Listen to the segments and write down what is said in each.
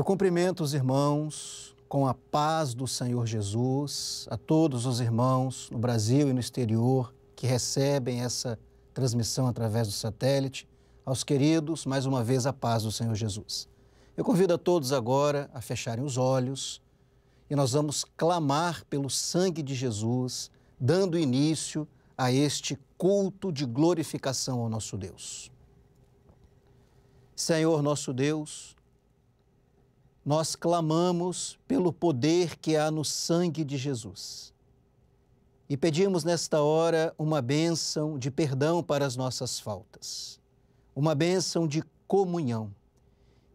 Eu cumprimento os irmãos com a paz do Senhor Jesus, a todos os irmãos no Brasil e no exterior que recebem essa transmissão através do satélite, aos queridos, mais uma vez, a paz do Senhor Jesus. Eu convido a todos agora a fecharem os olhos e nós vamos clamar pelo sangue de Jesus, dando início a este culto de glorificação ao nosso Deus. Senhor nosso Deus, nós clamamos pelo poder que há no sangue de Jesus e pedimos nesta hora uma bênção de perdão para as nossas faltas, uma bênção de comunhão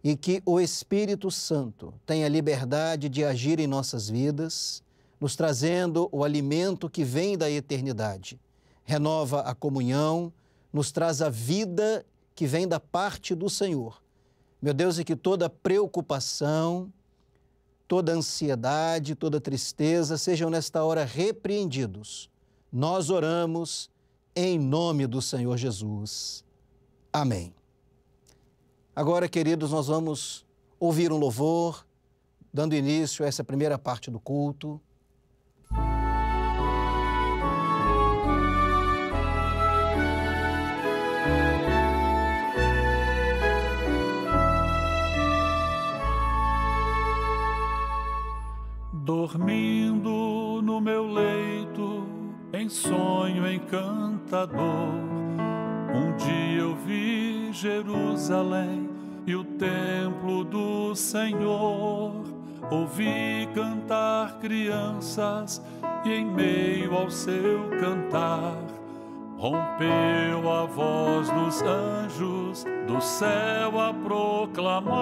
e que o Espírito Santo tenha liberdade de agir em nossas vidas, nos trazendo o alimento que vem da eternidade, renova a comunhão, nos traz a vida que vem da parte do Senhor. Meu Deus, e que toda preocupação, toda ansiedade, toda tristeza sejam nesta hora repreendidos. Nós oramos em nome do Senhor Jesus. Amém. Agora, queridos, nós vamos ouvir um louvor, dando início a essa primeira parte do culto. Dormindo no meu leito, em sonho encantador, um dia eu vi Jerusalém e o templo do Senhor. Ouvi cantar crianças e em meio ao seu cantar rompeu a voz dos anjos do céu a proclamar.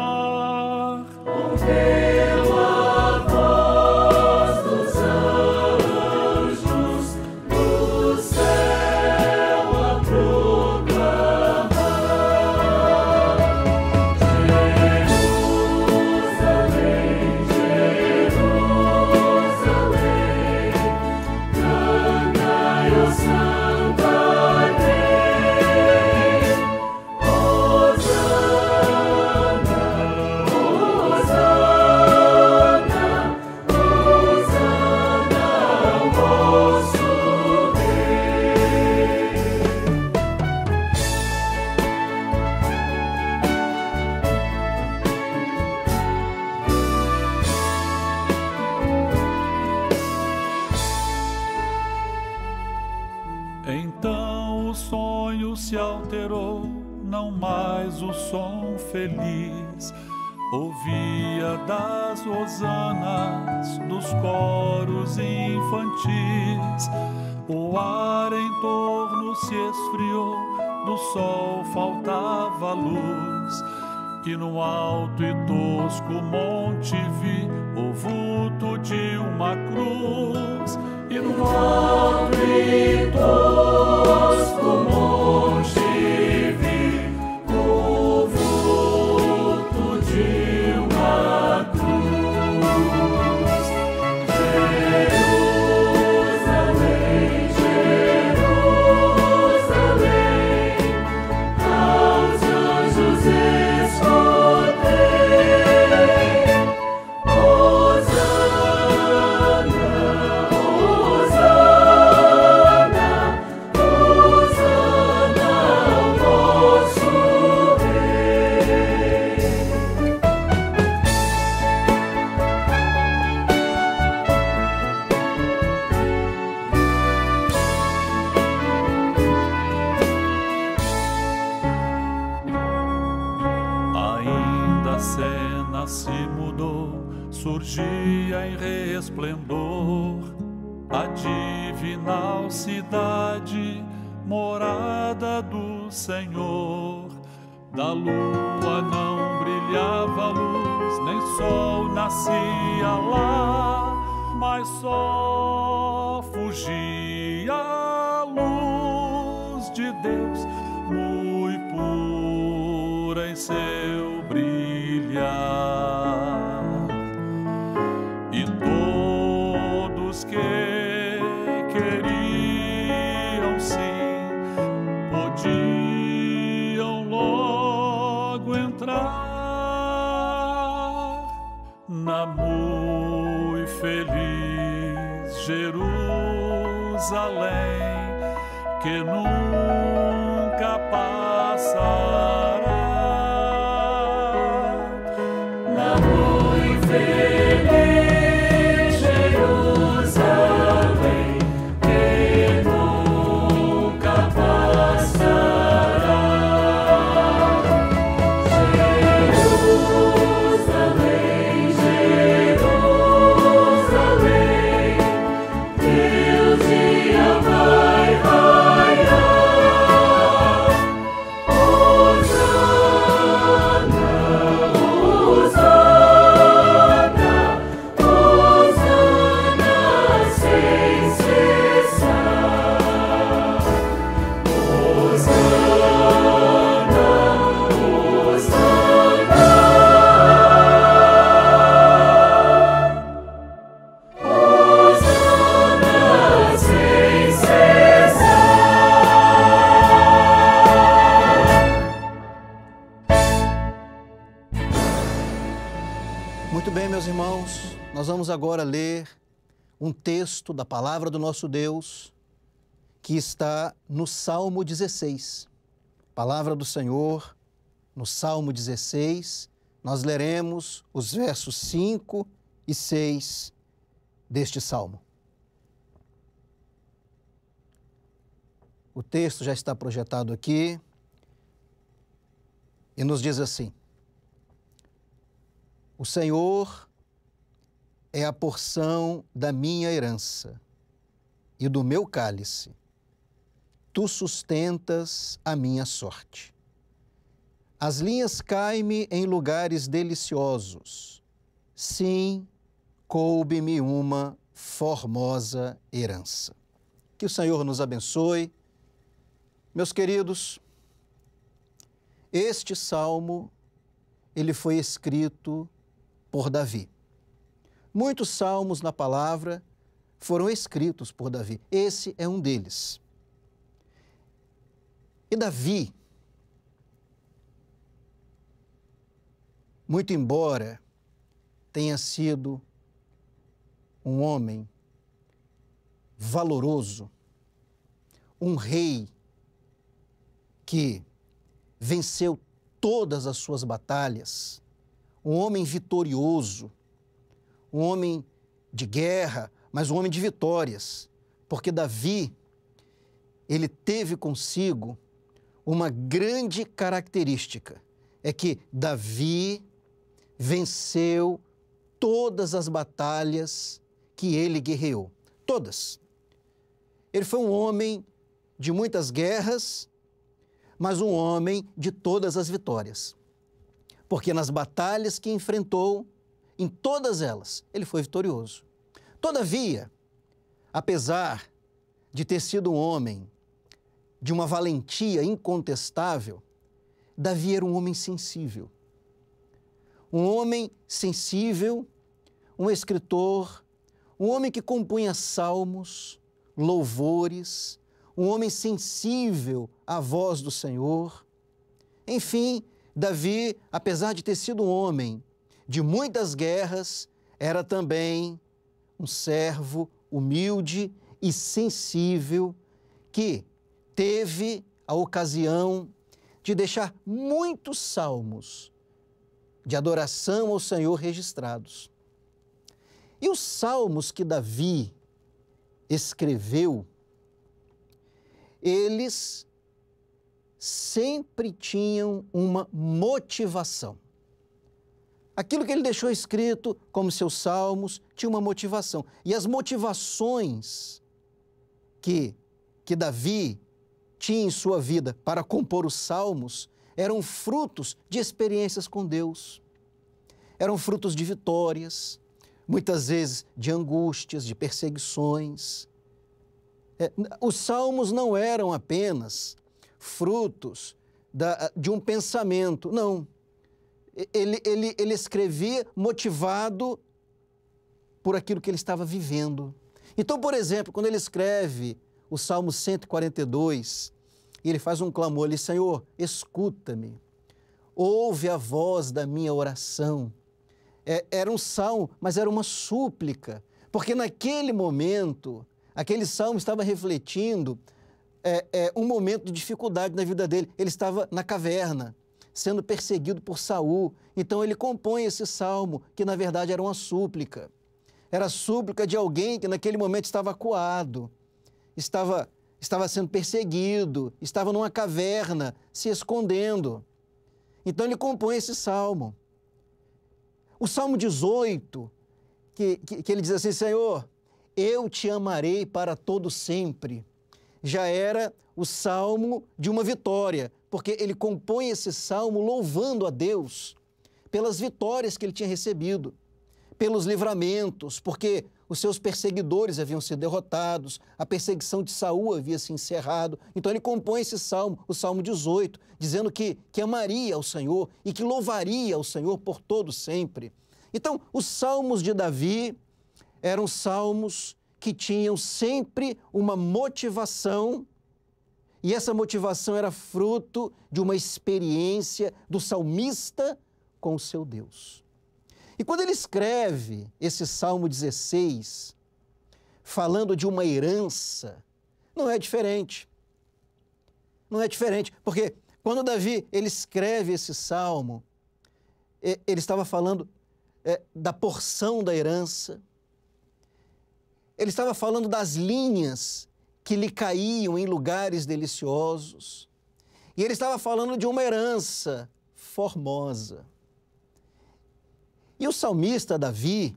Rompeu a voz dos anjos do céu a proclamar. Jerusalém, Jerusalém, cantai, ó Santa Rei, Hosana, Hosana, Hosana ao vosso Rei. Então o sonho se alterou, não mais o som feliz. Ouvia das hosanas, dos coros infantis. O ar em torno se esfriou, do sol faltava luz. E no alto e tosco monte vi o vulto de uma cruz. E no alto e tosco monte vi o vulto de uma cruz. Jerusalém, Jerusalém, aos anjos escutei. Hosana, Hosana, Hosana ao vosso Rei. Ainda a cena se mudou, surgia em resplendor a divinal cidade, morada do Senhor. Da lua não brilhava luz, nem sol nascia lá, mas só fugia a luz de Deus, muito pura em seu brilhar. E todos que queriam sim podiam logo entrar. Jerusalém, que nunca passará. La muy feliz Jerusalém, que nunca passará. Jerusalém, Jerusalém, teu dia vai raiar. Hosana, Hosana, Hosana sem cessar. Hosana, Hosana, Hosana sem cessar. Muito bem, meus irmãos, nós vamos agora ler um texto da palavra do nosso Deus que está no Salmo 16. Palavra do Senhor, no Salmo 16, nós leremos os versos 5 e 6 deste Salmo. O texto já está projetado aqui e nos diz assim: O Senhor é a porção da minha herança e do meu cálice. Tu sustentas a minha sorte. As linhas caem-me em lugares deliciosos. Sim, coube-me uma formosa herança. Que o Senhor nos abençoe. Meus queridos, este salmo, ele foi escrito por Davi. Muitos salmos na palavra foram escritos por Davi. Esse é um deles. E Davi, muito embora tenha sido um homem valoroso, um rei que venceu todas as suas batalhas, um homem vitorioso, um homem de guerra, mas um homem de vitórias, porque Davi, ele teve consigo uma grande característica, é que Davi venceu todas as batalhas que ele guerreou, todas. Ele foi um homem de muitas guerras, mas um homem de todas as vitórias. Porque nas batalhas que enfrentou, em todas elas, ele foi vitorioso. Todavia, apesar de ter sido um homem de uma valentia incontestável, Davi era um homem sensível. Um homem sensível, um escritor, um homem que compunha salmos, louvores, um homem sensível à voz do Senhor. Enfim, Davi, apesar de ter sido um homem de muitas guerras, era também um servo humilde e sensível que teve a ocasião de deixar muitos salmos de adoração ao Senhor registrados. E os salmos que Davi escreveu, eles sempre tinham uma motivação. Aquilo que ele deixou escrito como seus salmos tinha uma motivação. E as motivações que Davi tinha em sua vida para compor os salmos eram frutos de experiências com Deus. Eram frutos de vitórias, muitas vezes de angústias, de perseguições. Os salmos não eram apenas frutos de um pensamento, não. Ele escrevia motivado por aquilo que ele estava vivendo. Então, por exemplo, quando ele escreve o Salmo 142, ele faz um clamor ali: Senhor, escuta-me, ouve a voz da minha oração. Era um salmo, mas era uma súplica, Porque naquele momento, aquele salmo estava refletindo um momento de dificuldade na vida dele. Ele estava na caverna, sendo perseguido por Saul. Então ele compõe esse salmo, que na verdade era uma súplica. Era a súplica de alguém que naquele momento estava acuado, estava sendo perseguido, estava numa caverna, se escondendo. Então ele compõe esse salmo. O Salmo 18, que ele diz assim: Senhor, eu te amarei para todo sempre, já era o salmo de uma vitória, porque ele compõe esse salmo louvando a Deus pelas vitórias que ele tinha recebido, pelos livramentos, porque os seus perseguidores haviam sido derrotados, a perseguição de Saul havia se encerrado. Então ele compõe esse salmo, o Salmo 18, dizendo que amaria ao Senhor e que louvaria ao Senhor por todo sempre. Então, os salmos de Davi eram salmos que tinham sempre uma motivação, e essa motivação era fruto de uma experiência do salmista com o seu Deus. E quando ele escreve esse Salmo 16, falando de uma herança, não é diferente. Não é diferente, porque quando Davi ele escreve esse salmo, ele estava falando da porção da herança, ele estava falando das linhas que lhe caíam em lugares deliciosos, e ele estava falando de uma herança formosa. E o salmista Davi,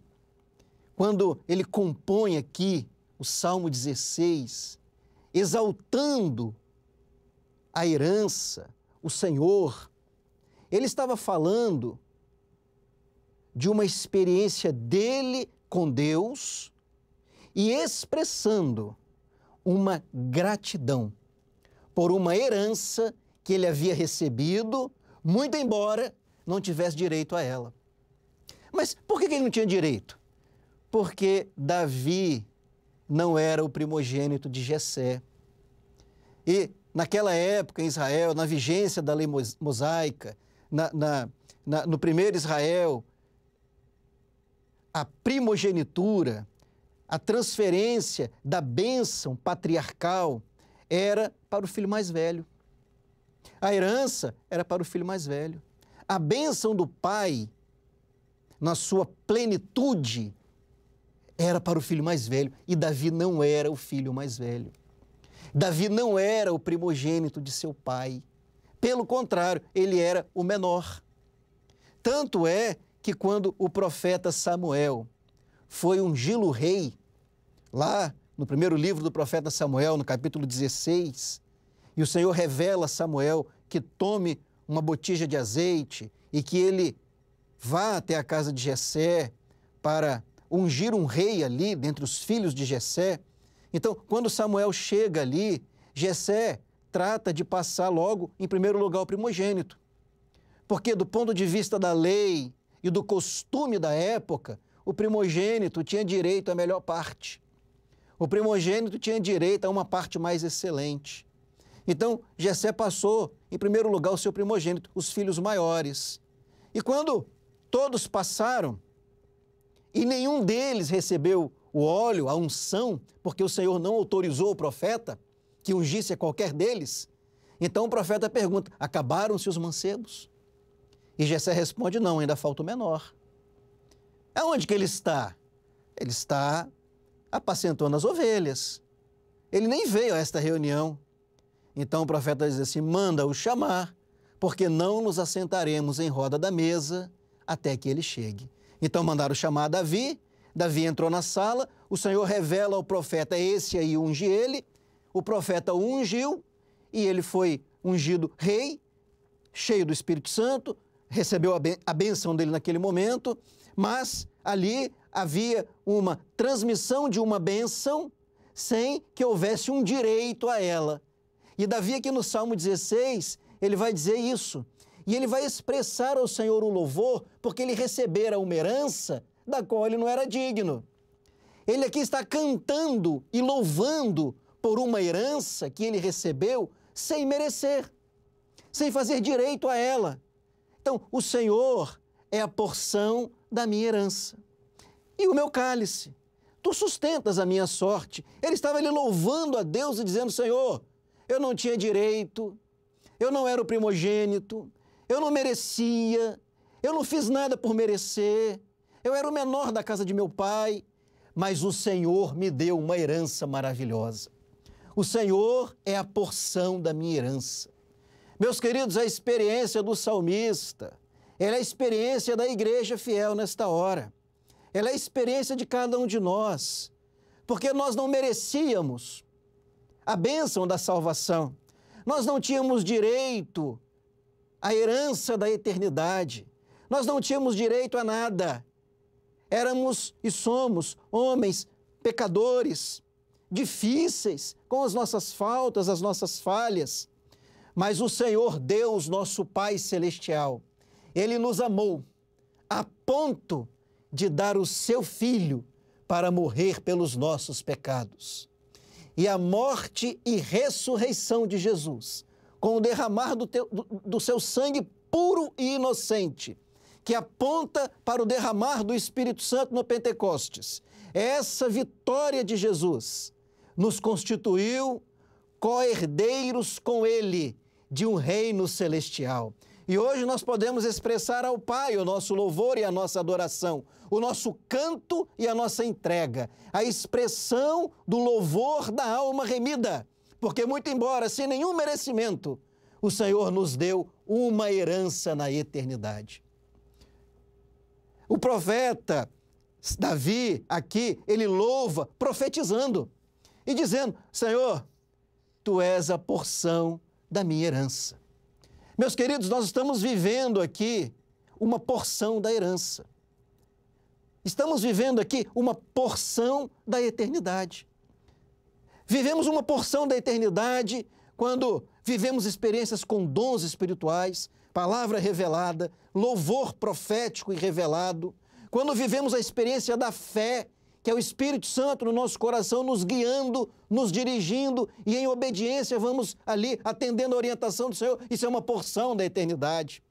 quando ele compõe aqui o Salmo 16, exaltando a herança, o Senhor, ele estava falando de uma experiência dele com Deus e expressando uma gratidão por uma herança que ele havia recebido, muito embora não tivesse direito a ela. Mas por que ele não tinha direito? Porque Davi não era o primogênito de Jessé. E naquela época em Israel, na vigência da lei mosaica, no primeiro Israel, a primogenitura, a transferência da bênção patriarcal era para o filho mais velho. A herança era para o filho mais velho. A bênção do pai, na sua plenitude, era para o filho mais velho. E Davi não era o filho mais velho. Davi não era o primogênito de seu pai. Pelo contrário, ele era o menor. Tanto é que quando o profeta Samuel foi ungí-lo rei, lá no primeiro livro do profeta Samuel, no capítulo 16, e o Senhor revela a Samuel que tome uma botija de azeite e que ele vá até a casa de Jessé para ungir um rei ali dentre os filhos de Jessé. Então, quando Samuel chega ali, Jessé trata de passar logo, em primeiro lugar, o primogênito. Porque do ponto de vista da lei e do costume da época, o primogênito tinha direito à melhor parte. O primogênito tinha direito a uma parte mais excelente. Então, Jessé passou, em primeiro lugar, o seu primogênito, os filhos maiores. E quando todos passaram e nenhum deles recebeu o óleo, a unção, porque o Senhor não autorizou o profeta que ungisse a qualquer deles, então o profeta pergunta: acabaram-se os mancebos? E Jessé responde: não, ainda falta o menor. Aonde que ele está? Ele está apacentando as ovelhas. Ele nem veio a esta reunião. Então o profeta diz assim: manda-o chamar, porque não nos assentaremos em roda da mesa até que ele chegue. Então mandaram chamar Davi. Davi entrou na sala, o Senhor revela ao profeta: esse aí unge ele. O profeta o ungiu e ele foi ungido rei, cheio do Espírito Santo, recebeu a bênção dele naquele momento, mas ali havia uma transmissão de uma bênção sem que houvesse um direito a ela. E Davi aqui no Salmo 16, ele vai dizer isso. E ele vai expressar ao Senhor o louvor, porque ele recebera uma herança da qual ele não era digno. Ele aqui está cantando e louvando por uma herança que ele recebeu sem merecer, sem fazer direito a ela. Então, o Senhor é a porção da minha herança. E o meu cálice. Tu sustentas a minha sorte. Ele estava ali louvando a Deus e dizendo, Senhor, eu não tinha direito, eu não era o primogênito, eu não merecia, eu não fiz nada por merecer, eu era o menor da casa de meu pai, mas o Senhor me deu uma herança maravilhosa. O Senhor é a porção da minha herança. Meus queridos, a experiência do salmista, ela é a experiência da igreja fiel nesta hora. Ela é a experiência de cada um de nós, porque nós não merecíamos a bênção da salvação. Nós não tínhamos direito à herança da eternidade. Nós não tínhamos direito a nada. Éramos e somos homens pecadores, difíceis, com as nossas faltas, as nossas falhas. Mas o Senhor Deus, nosso Pai Celestial, Ele nos amou a ponto de dar o seu Filho para morrer pelos nossos pecados. E a morte e ressurreição de Jesus, com o derramar do seu sangue puro e inocente, que aponta para o derramar do Espírito Santo no Pentecostes, essa vitória de Jesus nos constituiu co-herdeiros com Ele de um reino celestial. E hoje nós podemos expressar ao Pai o nosso louvor e a nossa adoração, o nosso canto e a nossa entrega, a expressão do louvor da alma remida, porque muito embora sem nenhum merecimento, o Senhor nos deu uma herança na eternidade. O profeta Davi aqui, ele louva profetizando e dizendo, Senhor, Tu és a porção da minha herança. Meus queridos, nós estamos vivendo aqui uma porção da herança. Estamos vivendo aqui uma porção da eternidade. Vivemos uma porção da eternidade quando vivemos experiências com dons espirituais, palavra revelada, louvor profético e revelado, quando vivemos a experiência da fé, que é o Espírito Santo no nosso coração nos guiando, nos dirigindo e em obediência vamos ali atendendo a orientação do Senhor. Isso é uma porção da eternidade.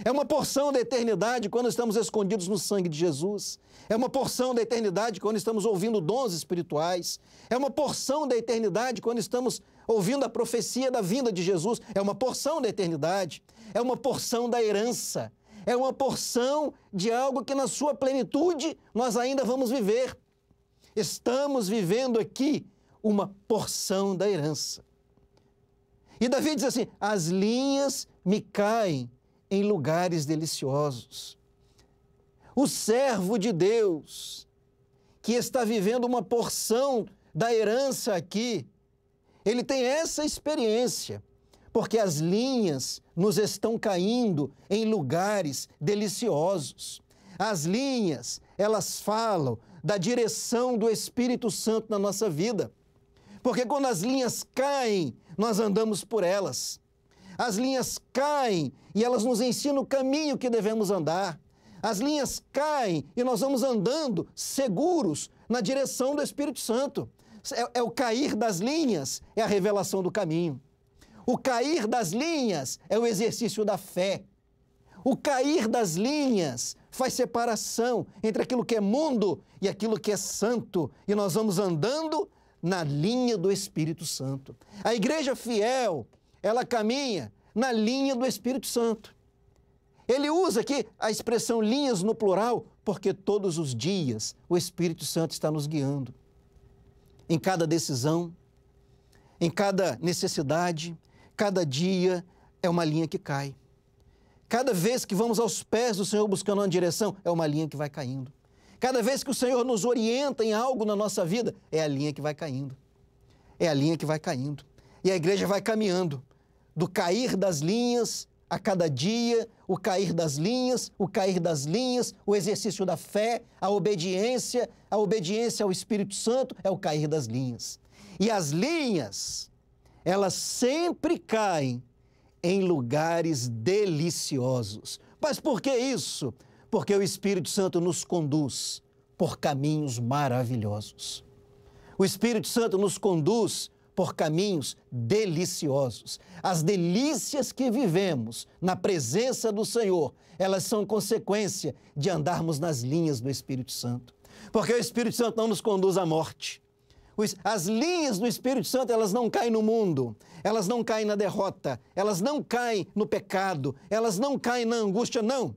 É uma porção da eternidade quando estamos escondidos no sangue de Jesus. É uma porção da eternidade quando estamos ouvindo dons espirituais. É uma porção da eternidade quando estamos ouvindo a profecia da vinda de Jesus. É uma porção da eternidade. É uma porção da herança. É uma porção de algo que na sua plenitude nós ainda vamos viver. Estamos vivendo aqui uma porção da herança. E Davi diz assim, as linhas me caem em lugares deliciosos. O servo de Deus, que está vivendo uma porção da herança aqui, ele tem essa experiência, porque as linhas nos estão caindo em lugares deliciosos. As linhas, elas falam da direção do Espírito Santo na nossa vida. Porque quando as linhas caem, nós andamos por elas. As linhas caem e elas nos ensinam o caminho que devemos andar. As linhas caem e nós vamos andando seguros na direção do Espírito Santo. É o cair das linhas, é a revelação do caminho. O cair das linhas é o exercício da fé. O cair das linhas faz separação entre aquilo que é mundo e aquilo que é santo. E nós vamos andando na linha do Espírito Santo. A igreja fiel, ela caminha na linha do Espírito Santo. Ele usa aqui a expressão linhas no plural, porque todos os dias o Espírito Santo está nos guiando. Em cada decisão, em cada necessidade, cada dia é uma linha que cai. Cada vez que vamos aos pés do Senhor buscando uma direção, é uma linha que vai caindo. Cada vez que o Senhor nos orienta em algo na nossa vida, é a linha que vai caindo. É a linha que vai caindo. E a igreja vai caminhando do cair das linhas a cada dia, o cair das linhas, o cair das linhas, o exercício da fé, a obediência ao Espírito Santo é o cair das linhas. E as linhas, elas sempre caem em lugares deliciosos. Mas por que isso? Porque o Espírito Santo nos conduz por caminhos maravilhosos. O Espírito Santo nos conduz por caminhos deliciosos. As delícias que vivemos na presença do Senhor, elas são consequência de andarmos nas linhas do Espírito Santo. porque o Espírito Santo não nos conduz à morte. As linhas do Espírito Santo, elas não caem no mundo, elas não caem na derrota, elas não caem no pecado, elas não caem na angústia, não.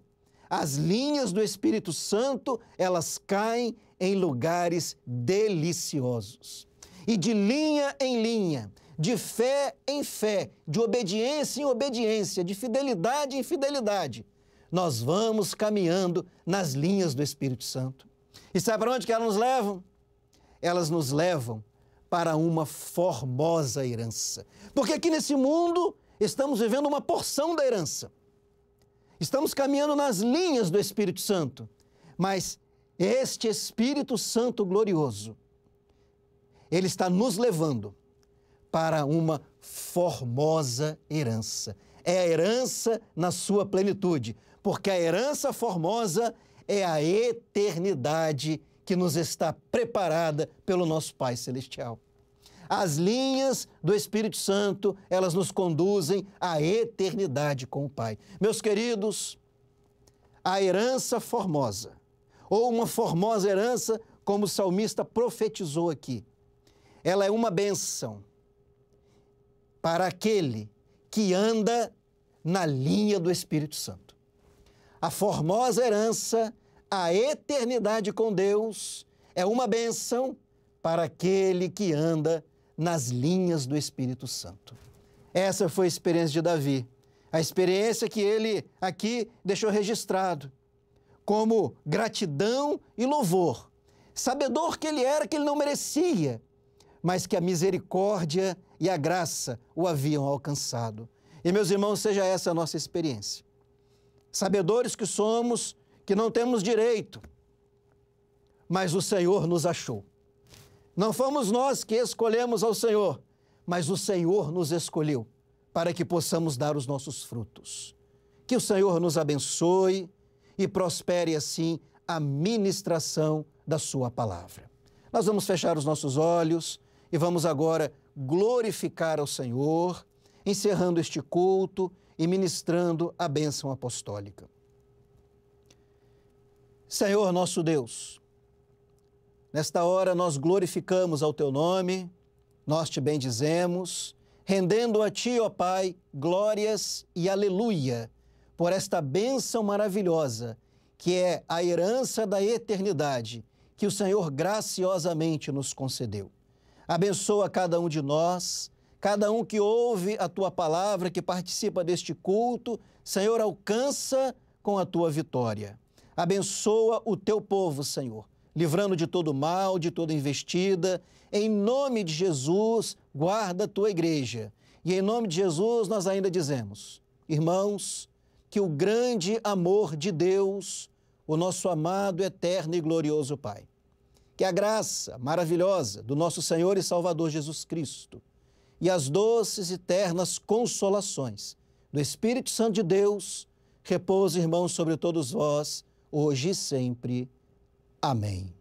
As linhas do Espírito Santo, elas caem em lugares deliciosos. E de linha em linha, de fé em fé, de obediência em obediência, de fidelidade em fidelidade, nós vamos caminhando nas linhas do Espírito Santo. E sabe para onde que elas nos levam? Elas nos levam para uma formosa herança. Porque aqui nesse mundo estamos vivendo uma porção da herança. Estamos caminhando nas linhas do Espírito Santo. Mas este Espírito Santo glorioso, ele está nos levando para uma formosa herança. É a herança na sua plenitude, porque a herança formosa é a eternidade que nos está preparada pelo nosso Pai Celestial. As linhas do Espírito Santo, elas nos conduzem à eternidade com o Pai. Meus queridos, a herança formosa, ou uma formosa herança, como o salmista profetizou aqui, ela é uma bênção para aquele que anda na linha do Espírito Santo. A formosa herança, a eternidade com Deus, é uma bênção para aquele que anda nas linhas do Espírito Santo. Essa foi a experiência de Davi, a experiência que ele aqui deixou registrado, como gratidão e louvor, sabedor que ele era, que ele não merecia, mas que a misericórdia e a graça o haviam alcançado. E, meus irmãos, seja essa a nossa experiência. Sabedores que somos, que não temos direito, mas o Senhor nos achou. Não fomos nós que escolhemos ao Senhor, mas o Senhor nos escolheu para que possamos dar os nossos frutos. Que o Senhor nos abençoe e prospere assim a ministração da sua palavra. Nós vamos fechar os nossos olhos e vamos agora glorificar ao Senhor, encerrando este culto e ministrando a bênção apostólica. Senhor nosso Deus, nesta hora nós glorificamos ao Teu nome, nós Te bendizemos, rendendo a Ti, ó Pai, glórias e aleluia, por esta bênção maravilhosa, que é a herança da eternidade, que o Senhor graciosamente nos concedeu. Abençoa cada um de nós, cada um que ouve a Tua palavra, que participa deste culto, Senhor, alcança com a Tua vitória. Abençoa o Teu povo, Senhor, livrando de todo mal, de toda investida. Em nome de Jesus, guarda a Tua igreja. E em nome de Jesus nós ainda dizemos, irmãos, que o grande amor de Deus, o nosso amado, eterno e glorioso Pai, que a graça maravilhosa do nosso Senhor e Salvador Jesus Cristo e as doces e ternas consolações do Espírito Santo de Deus repousem, irmãos, sobre todos vós, hoje e sempre. Amém.